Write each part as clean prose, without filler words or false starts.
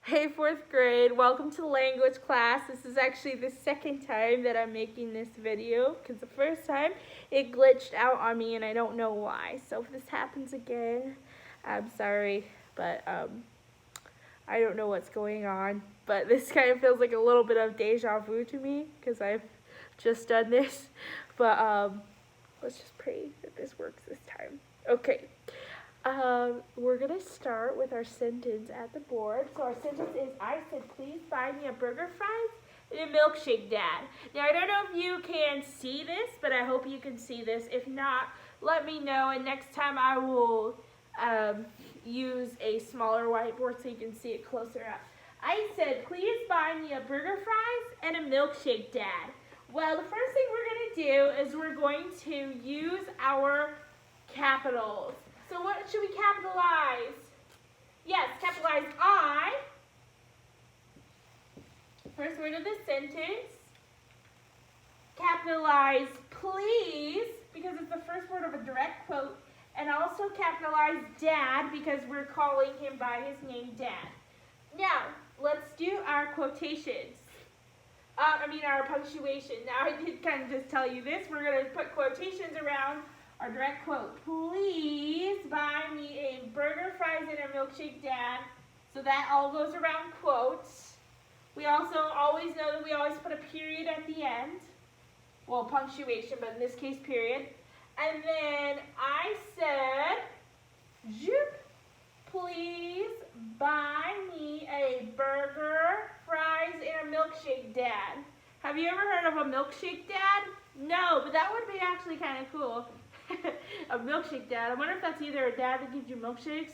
Hey, fourth grade, welcome to language class. This is actually the second time that I'm making this video because the first time it glitched out on me and I don't know why. So if this happens again, I'm sorry, but I don't know what's going on. But this kind of feels like a little bit of deja vu to me because I've just done this. But let's just pray that this works this time. Okay. We're going to start with our sentence at the board. So our sentence is, I said, please buy me a burger, fries, and a milkshake, Dad. Now, I don't know if you can see this, but I hope you can see this. If not, let me know, and next time I will use a smaller whiteboard so you can see it closer up. I said, please buy me a burger, fries, and a milkshake, Dad. Well, the first thing we're going to do is we're going to use our capitals. So what should we capitalize? Yes, capitalize I. First word of the sentence. Capitalize please, because it's the first word of a direct quote. And also capitalize Dad, because we're calling him by his name, Dad. Now, let's do our quotations. Our punctuation. Now, I did kind of just tell you this. We're going to put quotations around our direct quote. Please buy me a burger, fries, and a milkshake, Dad. So that all goes around quotes. We also always know that we always put a period at the end. Well, punctuation, but in this case, period. And then I said, please buy me a burger, fries, and a milkshake, Dad. Have you ever heard of a milkshake, Dad? No, but that would be actually kind of cool. A milkshake, Dad. I wonder if that's either a dad that gives you milkshakes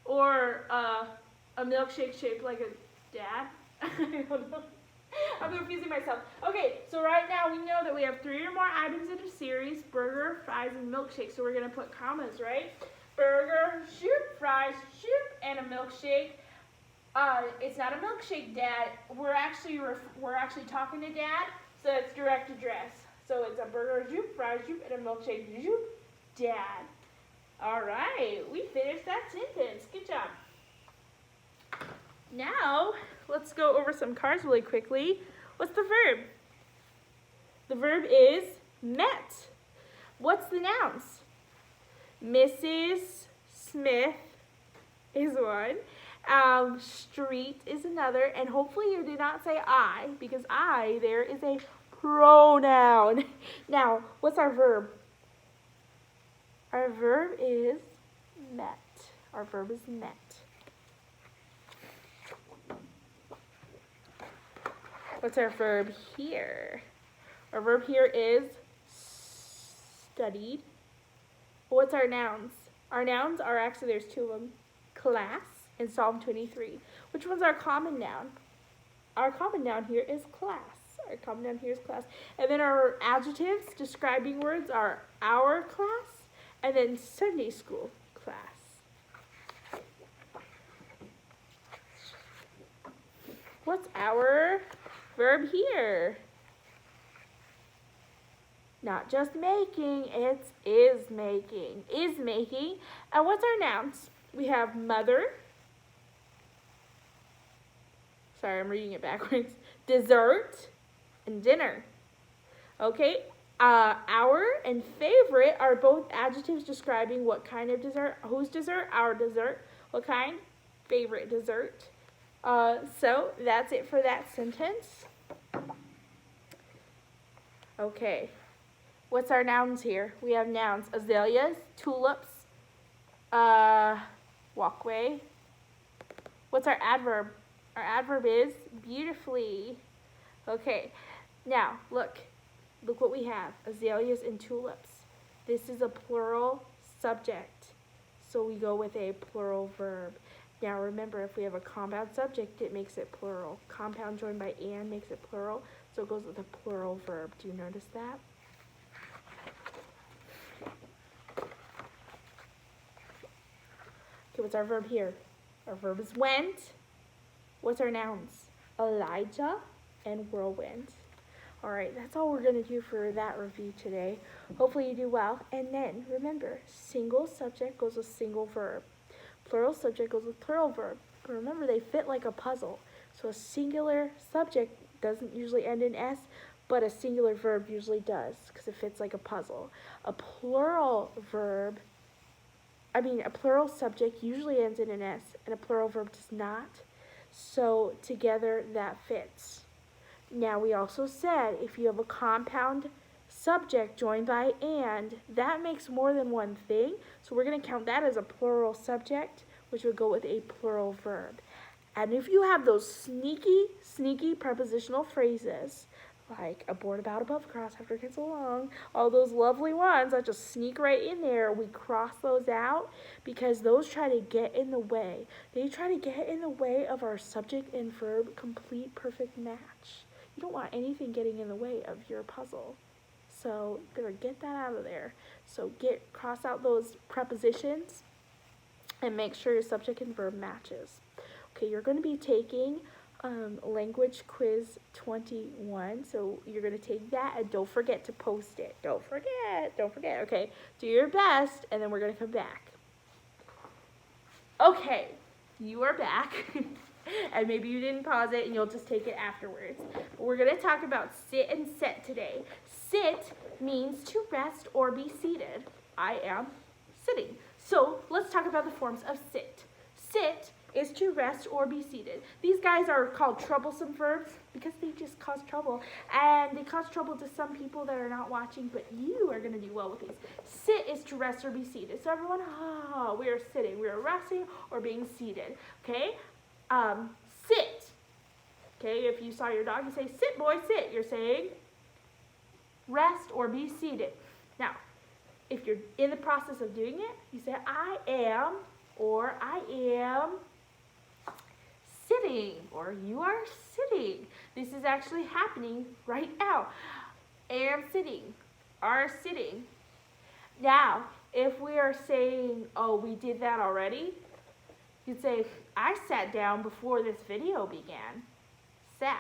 or a milkshake shaped like a dad. I don't know. I'm confusing myself. Okay, so right now we know that we have 3 or more items in a series: burger, fries, and milkshake. So we're going to put commas, right? Burger, fries, and a milkshake. It's not a milkshake, Dad. We're actually talking to Dad, so it's direct address. So it's a burger, fries, and a milkshake, Dad. All right, we finished that sentence. Good job. Now, let's go over some cards really quickly. What's the verb? The verb is met. What's the nouns? Mrs. Smith is one. Street is another. And hopefully you did not say I, because I there is a pronoun. Now, what's our verb? Our verb is met. Our verb is met. What's our verb here? Our verb here is studied. What's our nouns? Our nouns are actually, there's 2 of them. Class and Psalm 23. Which one's our common noun? Our common noun here is class. Our common noun here is class. And then our adjectives, describing words, are our class and then Sunday school class. What's our verb here? Not just making, it's is making. Is making. And what's our nouns? We have mother. Sorry, I'm reading it backwards. Dessert and dinner. Okay, our and favorite are both adjectives describing what kind of dessert. Whose dessert? Our dessert. What kind? Favorite dessert. So that's it for that sentence. Okay, what's our nouns here? We have nouns: azaleas, tulips, walkway. What's our adverb? Our adverb is beautifully. Okay, now look what we have: azaleas and tulips. This is a plural subject, so we go with a plural verb. Now remember, if we have a compound subject, it makes it plural. Compound joined by and makes it plural, so it goes with a plural verb. Do you notice that? Okay, what's our verb here? Our verb is went. What's our nouns? Elijah and whirlwind. All right, that's all we're going to do for that review today. Hopefully you do well. And then, remember, single subject goes with single verb. Plural subject goes with plural verb. but remember they fit like a puzzle. So a singular subject doesn't usually end in S, but a singular verb usually does because it fits like a puzzle. A plural subject usually ends in an S, and a plural verb does not. So together that fits. Now we also said if you have a compound subject joined by and, that makes more than one thing. So we're going to count that as a plural subject, which would go with a plural verb. And if you have those sneaky prepositional phrases, like aboard, about, above, across, after, gets along, all those lovely ones that just sneak right in there, we cross those out because those try to get in the way. They try to get in the way of our subject and verb complete perfect match. You don't want anything getting in the way of your puzzle. So better get that out of there. So cross out those prepositions and make sure your subject and verb matches. Okay, you're going to be taking language quiz 21. So you're going to take that and don't forget to post it. Don't forget. Okay, do your best and then we're going to come back. Okay, you are back. And maybe you didn't pause it and you'll just take it afterwards. But we're going to talk about sit and set today. Sit means to rest or be seated. I am sitting. So let's talk about the forms of sit. Sit is to rest or be seated. These guys are called troublesome verbs because they just cause trouble. And they cause trouble to some people that are not watching, but you are going to do well with these. Sit is to rest or be seated. So everyone, we are sitting. We are resting or being seated. Okay? Sit. Okay, if you saw your dog, you say, sit, boy, sit. You're saying rest or be seated. Now, if you're in the process of doing it, you say, I am, or I am sitting, or you are sitting. This is actually happening right now. Am sitting, are sitting. Now, if we are saying, oh, we did that already, you'd say, I sat down before this video began. Sat.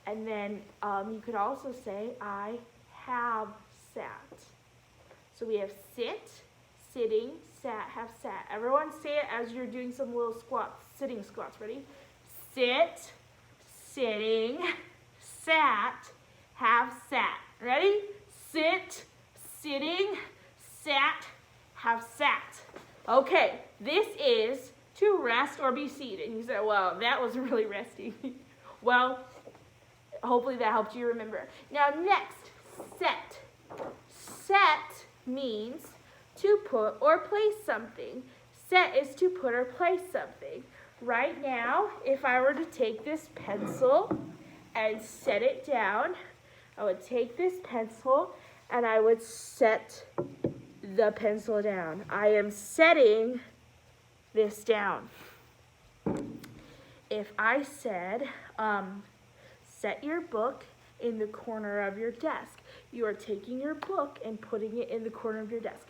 And then you could also say, I have sat. So we have sit, sitting, sat, have sat. Everyone say it as you're doing some little squats, sitting squats. Ready? Sit, sitting, sat, have sat. Ready? Sit, sitting, sat, have sat. Okay, this is to rest or be seated. And you say, well, that was really resting. Well, hopefully that helped you remember. Now next, set. Set means to put or place something. Set is to put or place something. Right now, if I were to take this pencil and set it down, I would take this pencil and I would set the pencil down. I am setting this down. If I said, set your book in the corner of your desk, you are taking your book and putting it in the corner of your desk.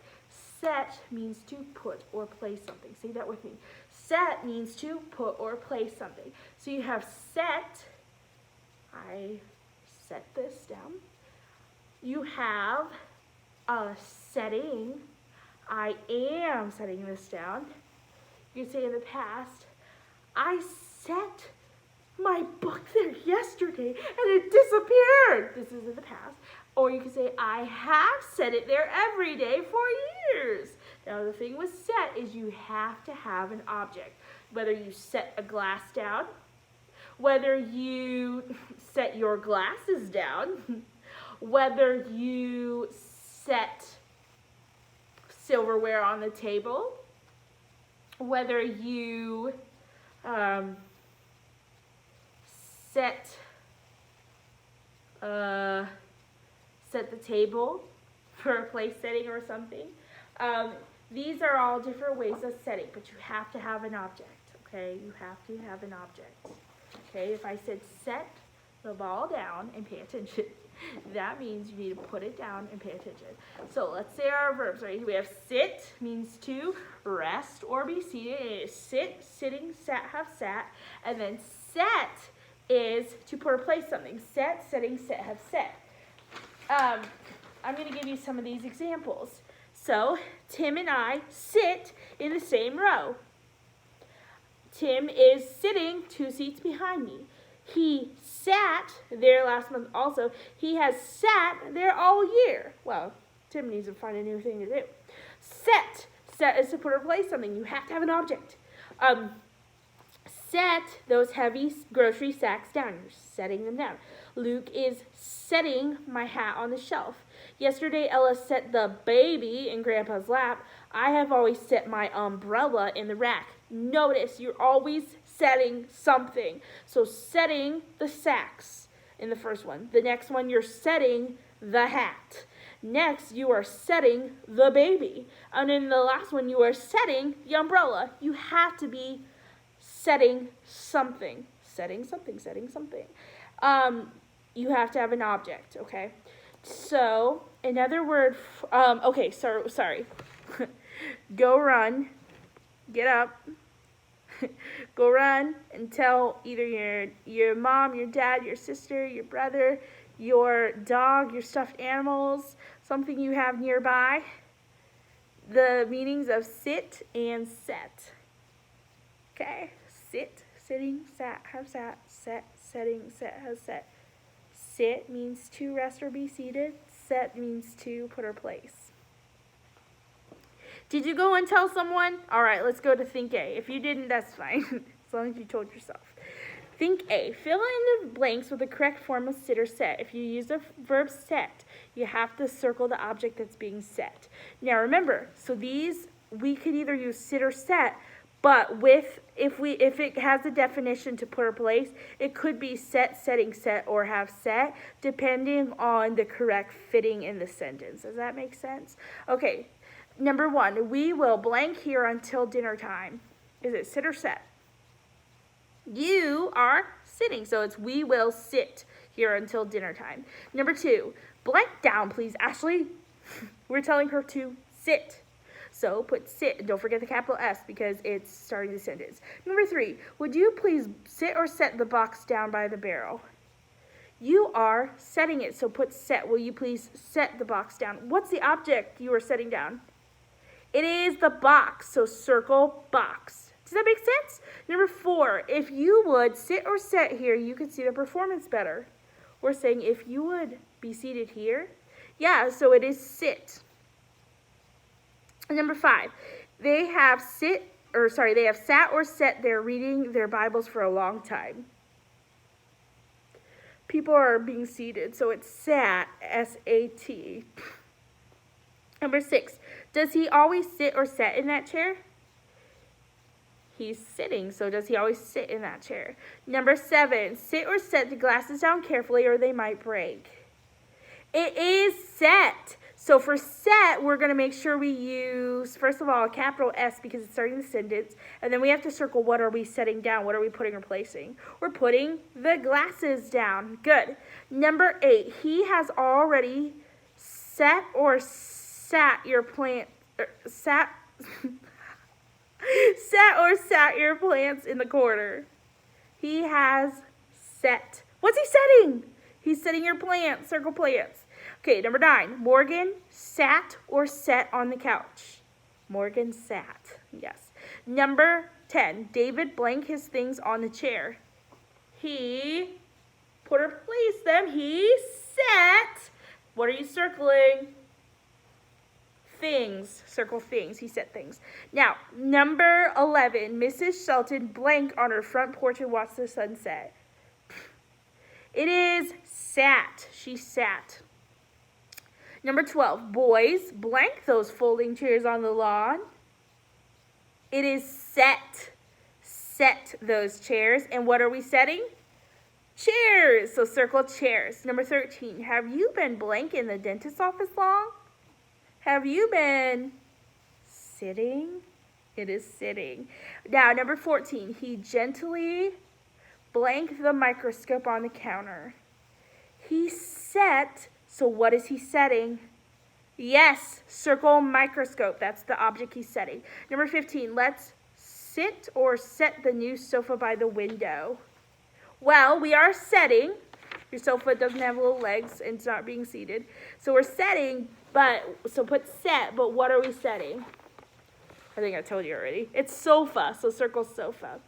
Set means to put or place something. Say that with me. Set means to put or place something. So you have set. I set this down. You have setting. I am setting this down. You can say in the past, I set my book there yesterday and it disappeared. This is in the past. Or you can say, I have set it there every day for years. Now the thing with set is you have to have an object. Whether you set a glass down, whether you set your glasses down, whether you set silverware on the table, whether you set the table for a place setting or something. These are all different ways of setting, but you have to have an object, okay? You have to have an object. Okay, if I said set the ball down and pay attention, that means you need to put it down and pay attention. So let's say our verbs, right? We have sit means to rest or be seated. It is sit, sitting, sat, have sat. And then set is to put or place something. Set, setting, sit, have set. I'm going to give you some of these examples. So Tim and I sit in the same row. Tim is sitting 2 seats behind me. He sat there last month also. He has sat there all year. Well, Tim needs to find a new thing to do. Set. Set is to put or place something. You have to have an object. Set those heavy grocery sacks down. You're setting them down. Luke is setting my hat on the shelf. Yesterday, Ella set the baby in Grandpa's lap. I have always set my umbrella in the rack. Notice, you're always setting something. So setting the sacks in the first one. The next one, you're setting the hat. Next, you are setting the baby. And in the last one, you are setting the umbrella. You have to be setting something. Setting something, setting something. You have to have an object, okay? So, another word, okay, sorry. Go run, get up, go run and tell either your mom, your dad, your sister, your brother, your dog, your stuffed animals, something you have nearby, the meanings of sit and set. Okay, sit, sitting, sat, have sat, set, setting, set, has set. Sit means to rest or be seated. Set means to put or place. Did you go and tell someone? All right, let's go to think A. If you didn't, that's fine, as long as you told yourself. Think A. Fill in the blanks with the correct form of sit or set. If you use the verb set, you have to circle the object that's being set. Now remember, so these, we could either use sit or set, but if it has a definition to put or place, it could be set, setting, set, or have set, depending on the correct fitting in the sentence. Does that make sense? Okay, number 1, we will blank here until dinner time. Is it sit or set? You are sitting, so it's we will sit here until dinner time. Number 2, blank down, please, Ashley. We're telling her to sit. So put sit, don't forget the capital S because it's starting the sentence. Number 3, would you please sit or set the box down by the barrel? You are setting it, so put set. Will you please set the box down? What's the object you are setting down? It is the box, so circle box. Does that make sense? Number 4, if you would sit or set here, you could see the performance better. We're saying if you would be seated here. Yeah, so it is sit. Number 5, they have sat or set there reading their Bibles for a long time. People are being seated, so it's sat, S-A-T. Number 6, does he always sit or set in that chair? He's sitting, so does he always sit in that chair? Number 7, sit or set the glasses down carefully or they might break. It is set. So for set, we're going to make sure we use, first of all, a capital S because it's starting the sentence. And then we have to circle what are we setting down? What are we putting or placing? We're putting the glasses down. Good. Number 8, he has already set or sat your plant, sat or sat your plants in the corner. He has set. What's he setting? He's setting your plants, circle plants. Okay, number 9, Morgan sat or set on the couch. Morgan sat, yes. Number 10, David blank his things on the chair. He put or placed them. He set. What are you circling? Things. Circle things. He set things. Now, number 11, Mrs. Shelton blank on her front porch and watched the sunset. It is sat. She sat. Number 12, boys, blank those folding chairs on the lawn. It is set. Set those chairs. And what are we setting? Chairs. So circle chairs. Number 13, have you been blank in the dentist's office long? Have you been sitting? It is sitting. Now, number 14, he gently blanked the microscope on the counter. He set. So what is he setting? Yes, circle microscope. That's the object he's setting. Number 15, let's sit or set the new sofa by the window. Well, we are setting. Your sofa doesn't have little legs and it's not being seated. So we're setting, so put set, but what are we setting? I think I told you already. It's sofa, so circle sofa.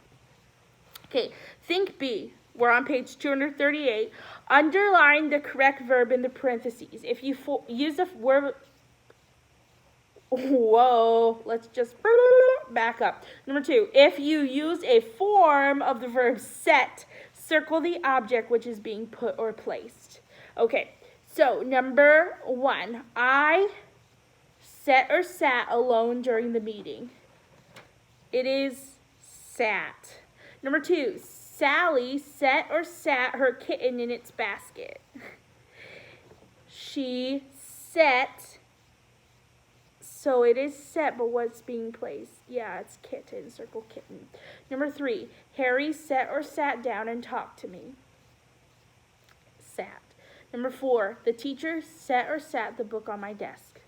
Okay, think B. We're on page 238. Underline the correct verb in the parentheses. If you use a word, whoa, let's just back up. Number 2, if you use a form of the verb set, circle the object which is being put or placed. Okay, so number 1, I set or sat alone during the meeting. It is sat. Number 2, Sally set or sat her kitten in its basket. She set, so it is set, but what's being placed? Yeah, it's kitten, circle kitten. Number 3, Harry set or sat down and talked to me. Sat. Number 4, the teacher set or sat the book on my desk.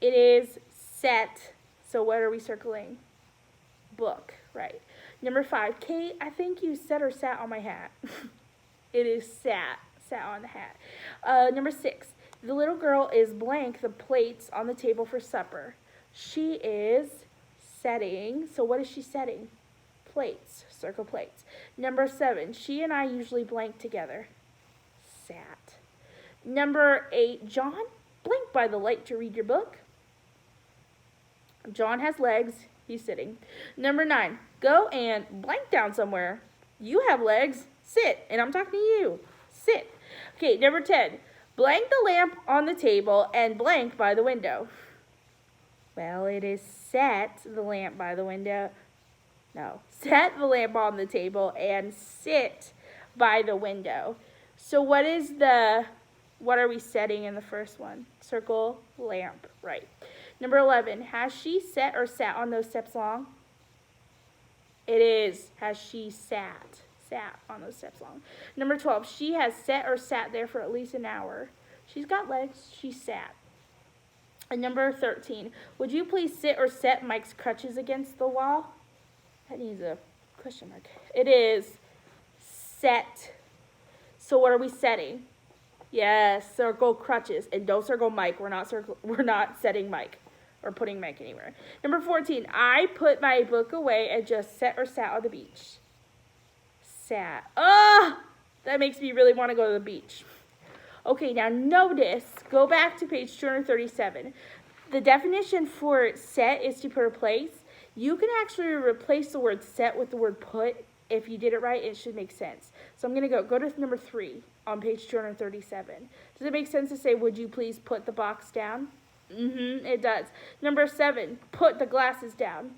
It is set, so what are we circling? Book, right. Number 5, Kate, I think you set or sat on my hat. It is sat on the hat. Number 6, the little girl is blank the plates on the table for supper. She is setting, so what is she setting? Plates, circle plates. Number 7, she and I usually blank together. Sat. Number 8, John, blink by the light to read your book. John has legs, he's sitting. Number 9, go and blank down somewhere. You have legs, sit, and I'm talking to you. Sit. Okay, number 10, blank the lamp on the table and blank by the window. Well, it is set the lamp by the window. No, set the lamp on the table and sit by the window. So what are we setting in the first one? Circle, lamp, right. Number 11, has she set or sat on those steps long? It is, has she sat on those steps long. Number 12, she has set or sat there for at least an hour. She's got legs, she sat. And number 13, would you please sit or set Mike's crutches against the wall? That needs a question mark. It is set. So what are we setting? Yes, circle crutches. And don't circle Mike. We're not setting Mike or putting Mike anywhere. Number 14, I put my book away and just set or sat on the beach. Sat. Oh, that makes me really want to go to the beach. Okay, now notice, go back to page 237. The definition for set is to put or place. You can actually replace the word set with the word put. If you did it right, it should make sense. So I'm going to go to number 3 on page 237. Does it make sense to say, would you please put the box down? It does. Number 7, put the glasses down.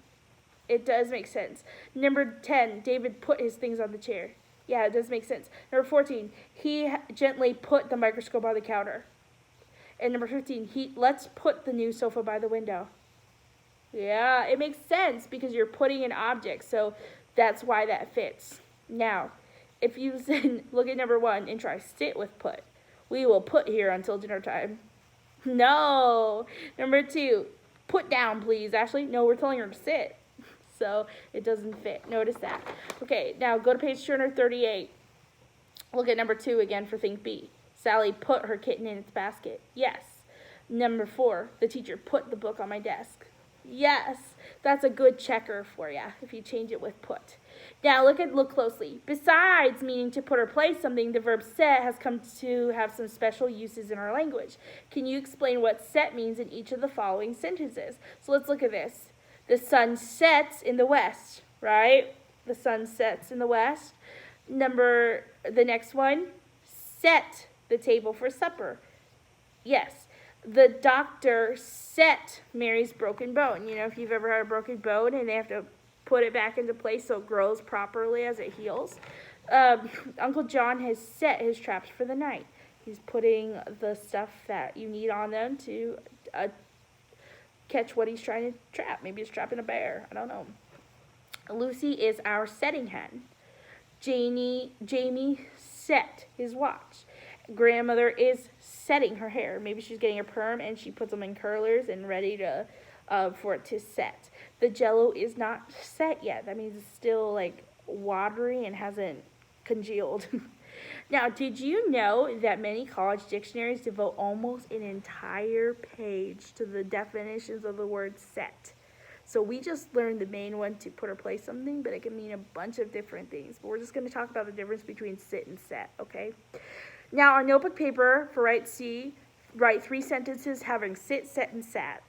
It does make sense. Number 10, David put his things on the chair. Yeah, it does make sense. Number 14, he gently put the microscope on the counter. And number 15, let's put the new sofa by the window. Yeah, it makes sense because you're putting an object, so that's why that fits. Now, if you look at number 1 and try sit with put, we will put here until dinner time. No. Number 2, put down, please. Ashley, no, we're telling her to sit. So it doesn't fit. Notice that. Okay, now go to page 238. Look at number 2 again for think B. Sally put her kitten in its basket. Yes. Number 4, the teacher put the book on my desk. Yes, that's a good checker for you if you change it with put. Now look closely. Besides meaning to put or place something, the verb set has come to have some special uses in our language. Can you explain what set means in each of the following sentences? So let's look at this. The sun sets in the west, right? The sun sets in the west. The next one, set the table for supper. Yes. The doctor set Mary's broken bone. You know, if you've ever had a broken bone and they have to put it back into place so it grows properly as it heals. Uncle John has set his traps for the night. He's putting the stuff that you need on them to catch what he's trying to trap. Maybe he's trapping a bear. I don't know. Lucy is our setting hen. Jamie set his watch. Grandmother is setting her hair. Maybe she's getting a perm and she puts them in curlers and ready to for it to set. The Jell-O is not set yet. That means it's still like watery and hasn't congealed. Now, did you know that many college dictionaries devote almost an entire page to the definitions of the word set? So we just learned the main one to put or place something, but it can mean a bunch of different things. But we're just going to talk about the difference between sit and set, okay? Now, on notebook paper for Write C, write 3 sentences having sit, set, and sat.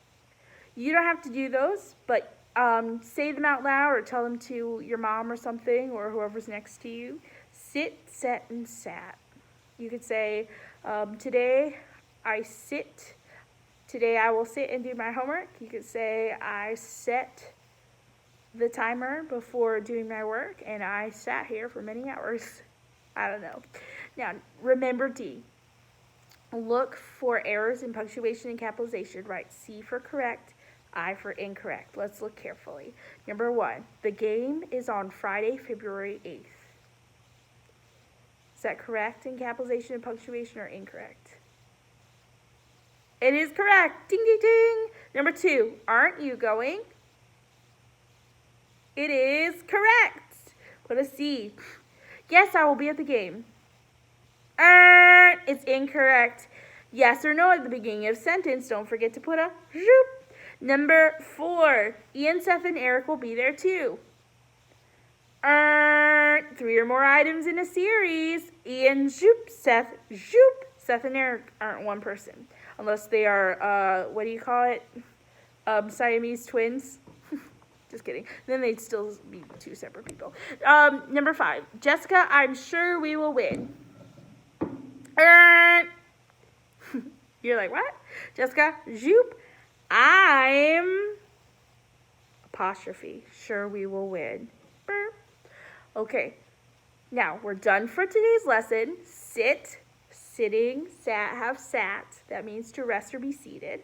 You don't have to do those, but say them out loud or tell them to your mom or something or whoever's next to you. Sit, set, and sat. You could say, today I will sit and do my homework. You could say, I set the timer before doing my work and I sat here for many hours. I don't know. Now, remember D. Look for errors in punctuation and capitalization. Write C for correct, I for incorrect. Let's look carefully. Number 1, the game is on Friday, February 8th. Is that correct in capitalization and punctuation or incorrect? It is correct. Ding, ding, ding. Number 2, aren't you going? It is correct. Put a C. Yes, I will be at the game. It's incorrect. Yes or no at the beginning of a sentence. Don't forget to put a zoop. Number 4, Ian, Seth, and Eric will be there too. 3 or more items in a series. Ian, zoop, Seth, zoop. Seth and Eric aren't one person. Unless they are, what do you call it? Siamese twins. Just kidding. Then they'd still be 2 separate people. Number 5, Jessica, I'm sure we will win. You're like, what? Jessica, zoop. I'm apostrophe. Sure we will win. Burp. Okay. Now, we're done for today's lesson. Sit, sitting, sat, have sat. That means to rest or be seated.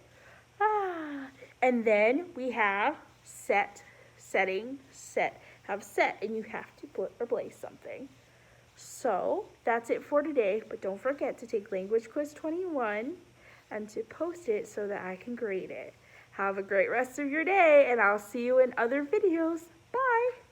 And then we have set, setting, set, have set. And you have to put or place something. So, that's it for today. But don't forget to take Language Quiz 21 and to post it so that I can grade it. Have a great rest of your day, and I'll see you in other videos. Bye!